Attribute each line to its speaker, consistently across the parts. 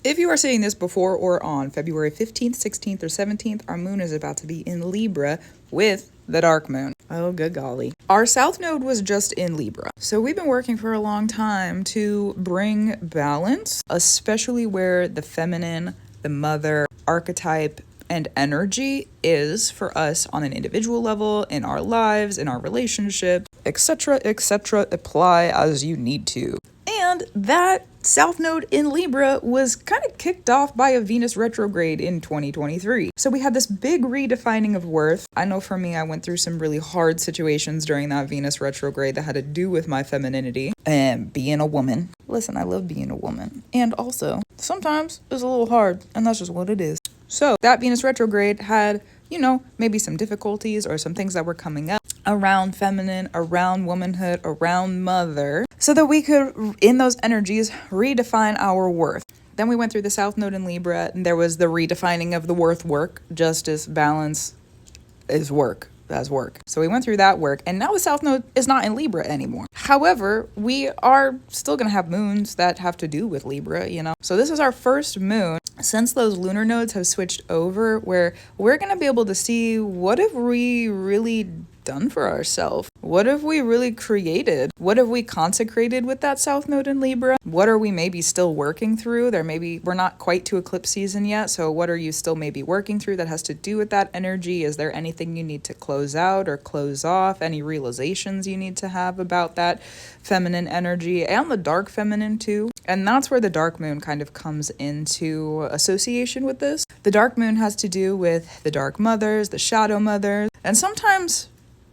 Speaker 1: If you are seeing this before or on February 15th, 16th, or 17th, our moon is about to be in Libra with the dark moon. Oh, good golly. Our south node was just in Libra. So we've been working for a long time to bring balance, especially where the feminine, the mother archetype, and energy is for us on an individual level, in our lives, in our relationship, etc., etc. Apply as you need to. And that south node in Libra was kind of kicked off by a Venus retrograde in 2023. So we had this big redefining of worth. I know for me, I went through some really hard situations during that Venus retrograde that had to do with my femininity and being a woman. Listen, I love being a woman. And also, sometimes it's a little hard, and that's just what it is. So that Venus retrograde had, maybe some difficulties or some things that were coming up around feminine, around womanhood, around mother, so that we could, in those energies, redefine our worth. Then we went through the south node in Libra, and there was the redefining of the work, justice, balance is work. As work. So we went through that work, and now the south node is not in Libra anymore. However, we are still going to have moons that have to do with Libra, So this is our first moon since those lunar nodes have switched over, where we're going to be able to see what have we really done for ourselves? What have we really created? What have we consecrated with that south node in Libra? What are we maybe still working through? We're not quite to eclipse season yet, so what are you still maybe working through that has to do with that energy? Is there anything you need to close out or close off? Any realizations you need to have about that feminine energy and the dark feminine too? And that's where the dark moon kind of comes into association with this. The dark moon has to do with the dark mothers, the shadow mothers, and sometimes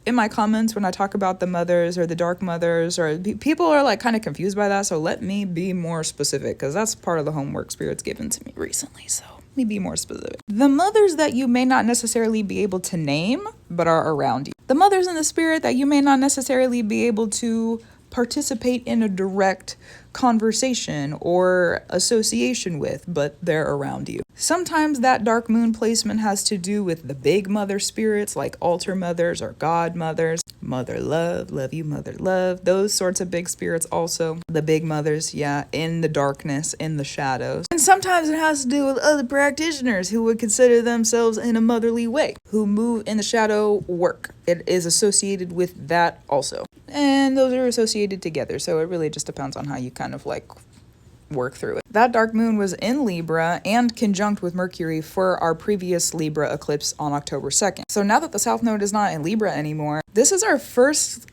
Speaker 1: in my comments when I talk about the mothers or the dark mothers, or people are like kind of confused by that, so let me be more specific, because that's part of the homework Spirit's given to me recently, so let me be more specific. The mothers that you may not necessarily be able to name but are around you. The mothers in the spirit that you may not necessarily be able to participate in a direct conversation or association with, but they're around you. Sometimes that dark moon placement has to do with the big mother spirits like altar mothers or god mothers, mother love you, mother love, those sorts of big spirits also. The big mothers, in the darkness, in the shadows. And sometimes it has to do with other practitioners who would consider themselves in a motherly way, who move in the shadow work. It is associated with that also. And those are associated together, so it really just depends on how you kind of work through it. That dark moon was in Libra and conjunct with Mercury for our previous Libra eclipse on October 2nd. So now that the south node is not in Libra anymore, this is our first...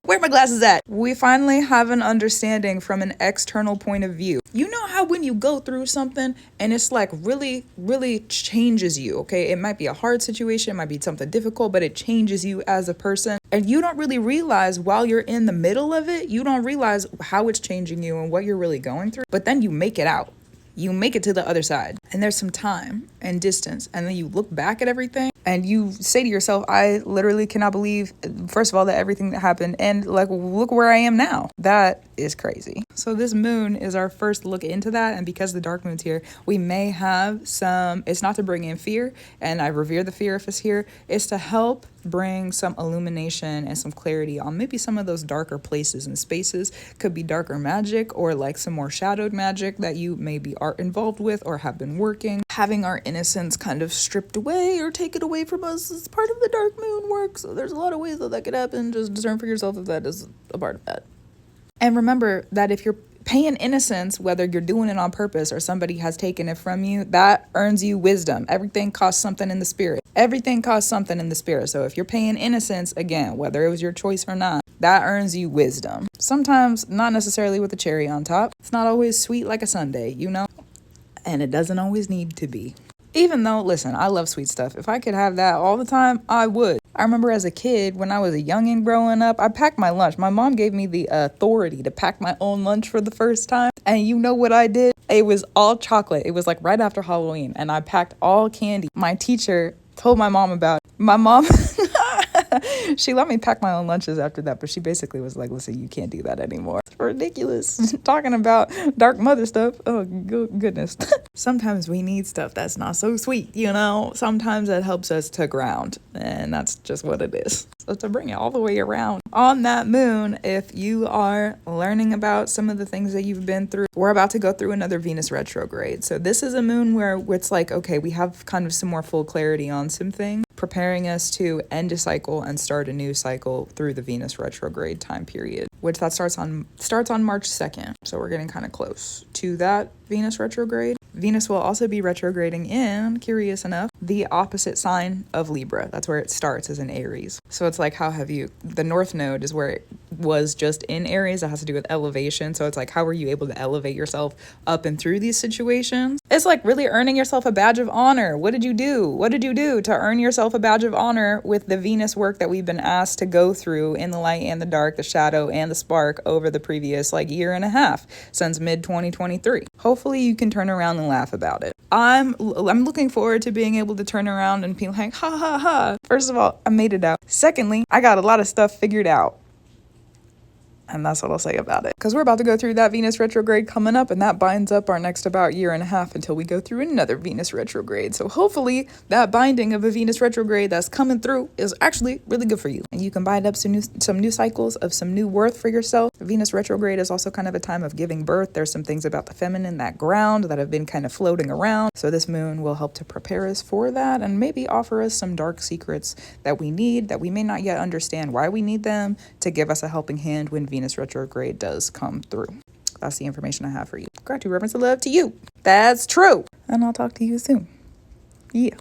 Speaker 1: Where are my glasses at? We finally have an understanding from an external point of view. You know how when you go through something and it's really, really changes you, okay? It might be a hard situation, it might be something difficult, but it changes you as a person. And you don't really realize while you're in the middle of it, you don't realize how it's changing you and what you're really going through. But then you make it out. You make it to the other side, and there's some time and distance, and then you look back at everything and you say to yourself, I literally cannot believe, first of all, that everything that happened, and look where I am now. That is crazy. So this moon is our first look into that, and because the dark moon's here, we may have some, it's not to bring in fear, and I revere the fear if it's here, it's to help bring some illumination and some clarity on maybe some of those darker places and spaces. Could be darker magic or some more shadowed magic that you maybe are involved with or have been working. Having our innocence kind of stripped away or taken away from us is part of the dark moon work. So there's a lot of ways that could happen. Just discern for yourself if that is a part of that. And remember that if you're paying innocence, whether you're doing it on purpose or somebody has taken it from you, that earns you wisdom. Everything costs something in the spirit. Everything costs something in the spirit. So if you're paying innocence, again, whether it was your choice or not, that earns you wisdom. Sometimes not necessarily with a cherry on top. It's not always sweet like a sundae, And it doesn't always need to be. Even though, listen, I love sweet stuff. If I could have that all the time, I would. I remember as a kid, when I was a youngin' growing up, I packed my lunch. My mom gave me the authority to pack my own lunch for the first time. And you know what I did? It was all chocolate. It was right after Halloween. And I packed all candy. My teacher told my mom about it. My mom... She let me pack my own lunches after that, but she basically was like, listen, you can't do that anymore. It's ridiculous. Talking about dark mother stuff. Oh, goodness. Sometimes we need stuff that's not so sweet, you know? Sometimes it helps us to ground, and that's just what it is. So to bring it all the way around on that moon, if you are learning about some of the things that you've been through, we're about to go through another Venus retrograde. So this is a moon where it's like, okay, we have kind of some more full clarity on some things, preparing us to end a cycle and start a new cycle through the Venus retrograde time period, which that starts on March 2nd. So we're getting kind of close to that Venus retrograde. Venus will also be retrograding in, curious enough, the opposite sign of Libra. That's where it starts, is in Aries. So it's like, the North Node is where it was just in Aries. It has to do with elevation. So it's like, how were you able to elevate yourself up and through these situations? It's like really earning yourself a badge of honor. What did you do? What did you do to earn yourself a badge of honor with the Venus work that we've been asked to go through in the light and the dark, the shadow and the spark over the previous year and a half since mid 2023? Hopefully you can turn around and laugh about it. I'm looking forward to being able to turn around and be like, ha ha ha. First of all, I made it out. Secondly, I got a lot of stuff figured out. And that's what I'll say about it. Because we're about to go through that Venus retrograde coming up, and that binds up our next about year and a half until we go through another Venus retrograde. So hopefully that binding of a Venus retrograde that's coming through is actually really good for you. And you can bind up some new cycles of some new worth for yourself. Venus retrograde is also kind of a time of giving birth. There's some things about the feminine, that ground, that have been kind of floating around. So this moon will help to prepare us for that and maybe offer us some dark secrets that we need, that we may not yet understand why we need them, to give us a helping hand when Venus retrograde does come through. That's the information I have for you. Gratitude, reverence, and love to you. That's true. And I'll talk to you soon. Yeah.